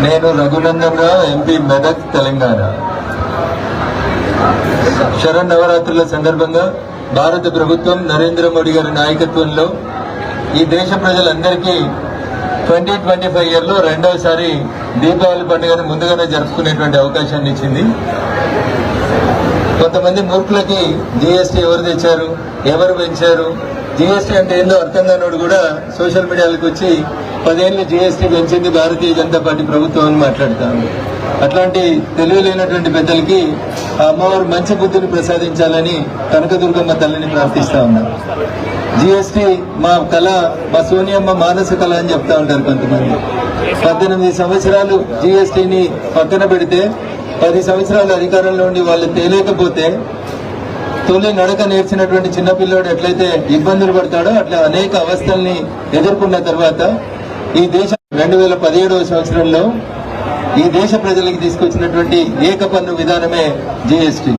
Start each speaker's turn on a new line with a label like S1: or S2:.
S1: నేను రఘునందన్ రావు, ఎంపీ మెదక్, తెలంగాణ. శరన్నవరాత్రుల సందర్భంగా భారత ప్రభుత్వం నరేంద్ర మోడీ గారి నాయకత్వంలో ఈ దేశ ప్రజలందరికీ 2025 ఇయర్లో రెండవసారి దీపావళి పండుగను ముందుగానే జరుపుకునేటువంటి అవకాశాన్ని ఇచ్చింది. కొంతమంది మూర్ఖులకి జీఎస్టీ ఎవరు తెచ్చారు, ఎవరు పెంచారు, జీఎస్టీ అంటే ఏందో అర్థం కానోడు కూడా సోషల్ మీడియాలకు వచ్చి 10 ఏళ్ళు జీఎస్టీ పెంచింది భారతీయ జనతా పార్టీ ప్రభుత్వం అని మాట్లాడతాను. అట్లాంటి తెలివి లేనటువంటి పెద్దలకి ఆ అమ్మవారు మంచి బుద్ధిని ప్రసాదించాలని కనకదుర్గమ్మ తల్లిని ప్రార్థిస్తా ఉన్నారు. జీఎస్టీ మా కళ, మా సోనియమ్మ మానస కళ అని చెప్తా ఉంటారు కొంతమంది. 18 సంవత్సరాలు జీఎస్టీని పక్కన పెడితే 10 సంవత్సరాలు అధికారంలో ఉండి వాళ్ళు తేలేకపోతే తొలి నడక నేర్చినటువంటి చిన్నపిల్లోడు ఎట్లయితే ఇబ్బందులు పడతాడో అట్లా అనేక అవస్థల్ని ఎదుర్కొన్న తర్వాత ఈ దేశం 2017వ సంవత్సరంలో ఈ దేశ ప్రజలకు తీసుకొచ్చినటువంటి ఏక పన్ను విధానమే జీఎస్టీ.